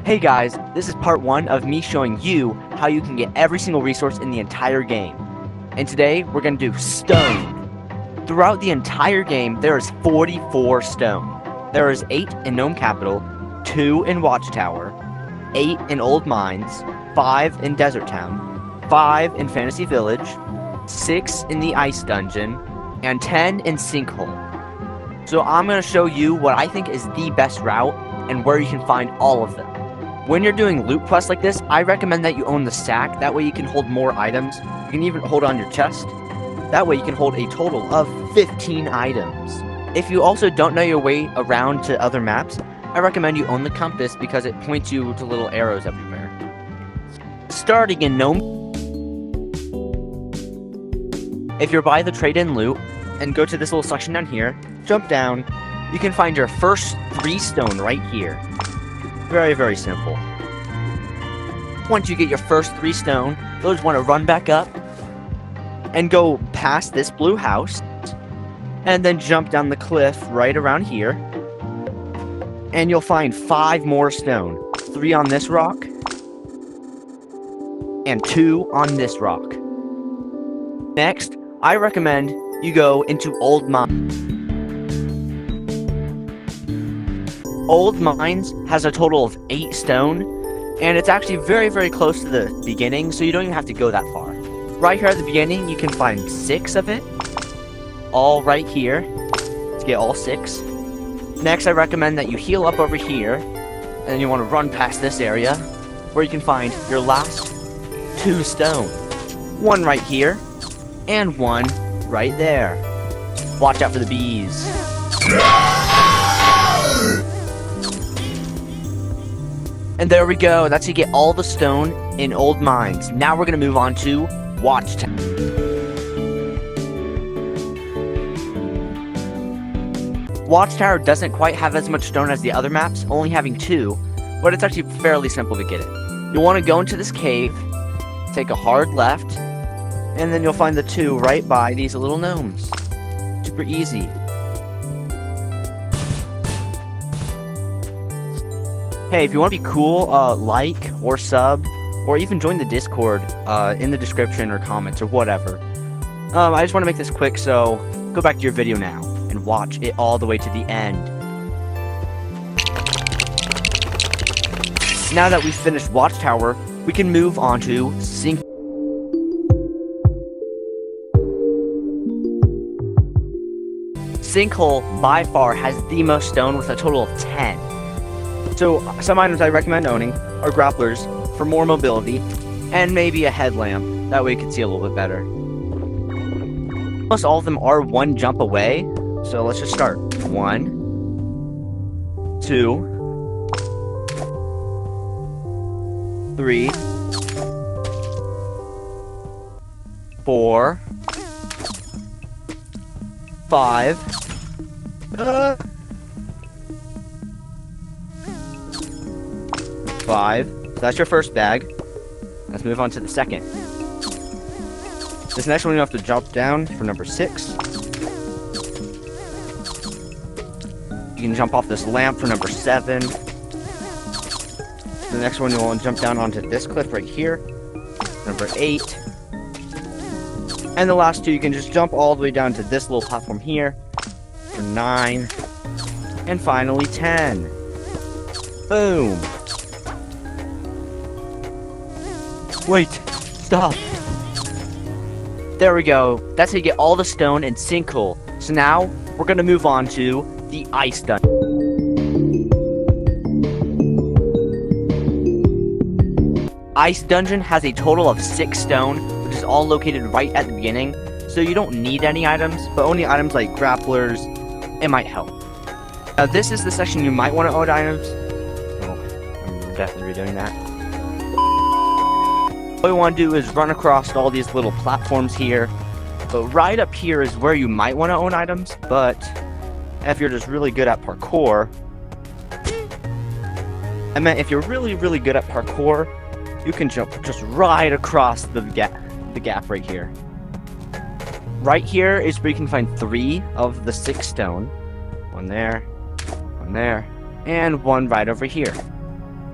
Hey guys, this is part 1 of me showing you how you can get every single resource in the entire game. And today, we're going to do stone. Throughout the entire game, there is 44 stone. There is 8 in Gnome Capital, 2 in Watchtower, 8 in Old Mines, 5 in Desert Town, 5 in Fantasy Village, 6 in the Ice Dungeon, and 10 in Sinkhole. So I'm going to show you what I think is the best route and where you can find all of them. When you're doing loot quests like this, I recommend that you own the sack. That way you can hold more items. You can even hold on your chest. That way you can hold a total of 15 items. If you also don't know your way around to other maps, I recommend you own the compass because it points you to little arrows everywhere. Starting in Gnome, if you're by the trade-in loot and go to this little section down here, jump down, you can find your first 3 stone right here. Very, very simple. Once you get your first 3 stone, you'll just want to run back up and go past this blue house and then jump down the cliff right around here and you'll find 5 more stone. 3 on this rock and 2 on this rock. Next, I recommend you go into Old Mines. Old Mines has a total of 8 stone, and it's actually very, very close to the beginning, so you don't even have to go that far. Right here at the beginning, you can find 6 of it, all right here, to get all 6. Next, I recommend that you heal up over here, and you want to run past this area, where you can find your last 2 stone. 1 right here, and 1 right there. Watch out for the bees. And there we go, that's how you get all the stone in Old Mines. Now we're going to move on to Watchtower. Watchtower doesn't quite have as much stone as the other maps, only having 2, but it's actually fairly simple to get it. You'll want to go into this cave, take a hard left, and then you'll find the 2 right by these little gnomes. Super easy. Hey, if you want to be cool, like or sub, or even join the Discord in the description or comments or whatever. I just want to make this quick, so go back to your video now and watch it all the way to the end. Now that we've finished Watchtower, we can move on to Sinkhole. Sinkhole, by far, has the most stone with a total of 10. So, some items I recommend owning are grapplers for more mobility, and maybe a headlamp, that way you can see a little bit better. Almost all of them are 1 jump away, so let's just start. 1, 2, 3, 4, 5, 5. So that's your first bag. Let's move on to the second. This next one you have to jump down for number 6. You can jump off this lamp for number 7. The next one you'll want to jump down onto this cliff right here. Number 8. And the last 2 you can just jump all the way down to this little platform here. For 9. And finally 10. Boom. Wait, stop. There we go. That's how you get all the stone in Sinkhole. So now, we're going to move on to the Ice Dungeon. Ice Dungeon has a total of 6 stone, which is all located right at the beginning. So you don't need any items, but only items like grapplers, it might help. Now this is the section you might want to own items. Oh, I'm definitely redoing that. What we want to do is run across all these little platforms here, but right up here is where you might want to own items, but if you're just really good at parkour, I meant if you're really, really good at parkour, you can jump just right across the gap right here. Right here is where you can find 3 of the 6 stone. 1 there, 1 there, and 1 right over here.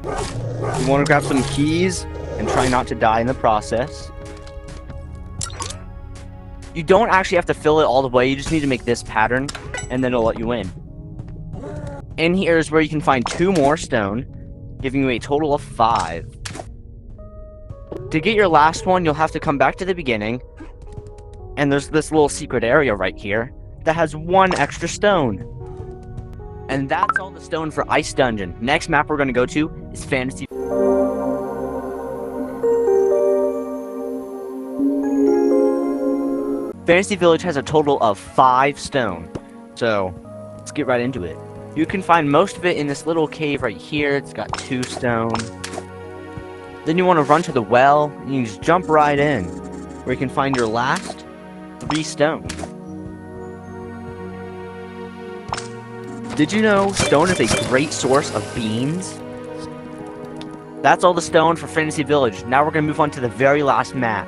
You want to grab some keys and try not to die in the process. You don't actually have to fill it all the way, you just need to make this pattern, and then it'll let you in. In here is where you can find 2 more stone, giving you a total of 5. To get your last one, you'll have to come back to the beginning, and there's this little secret area right here that has 1 extra stone. And that's all the stone for Ice Dungeon. Next map we're going to go to is Fantasy. Fantasy Village has a total of 5 stone. So, let's get right into it. You can find most of it in this little cave right here. It's got 2 stone. Then you want to run to the well, and you just jump right in, where you can find your last 3 stone. Did you know stone is a great source of beans? That's all the stone for Fantasy Village. Now we're going to move on to the very last map,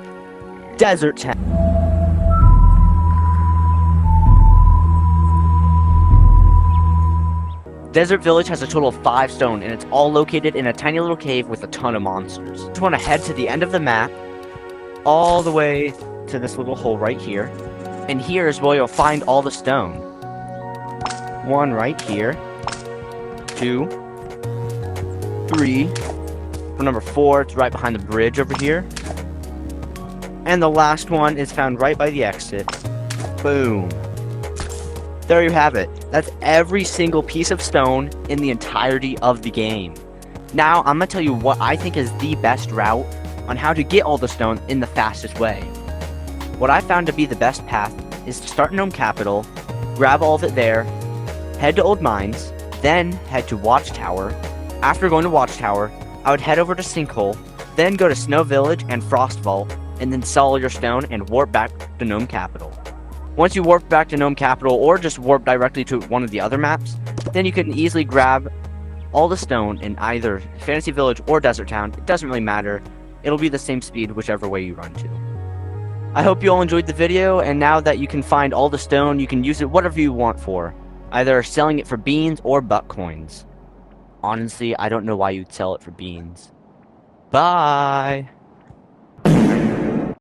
Desert Town. Desert Village has a total of 5 stone, and it's all located in a tiny little cave with a ton of monsters. You just want to head to the end of the map, all the way to this little hole right here, and here is where you'll find all the stone. 1 right here, 2, 3, for number 4, it's right behind the bridge over here, and the last one is found right by the exit. Boom. There you have it. That's every single piece of stone in the entirety of the game. Now, I'm going to tell you what I think is the best route on how to get all the stone in the fastest way. What I found to be the best path is to start in Gnome Capital, grab all of it there, head to Old Mines, then head to Watchtower. After going to Watchtower, I would head over to Sinkhole, then go to Snow Village and Frost Vault, and then sell all your stone and warp back to Gnome Capital. Once you warp back to Gnome Capital, or just warp directly to one of the other maps, then you can easily grab all the stone in either Fantasy Village or Desert Town. It doesn't really matter. It'll be the same speed whichever way you run to. I hope you all enjoyed the video, and now that you can find all the stone, you can use it whatever you want for. Either selling it for beans or butt coins. Honestly, I don't know why you'd sell it for beans. Bye!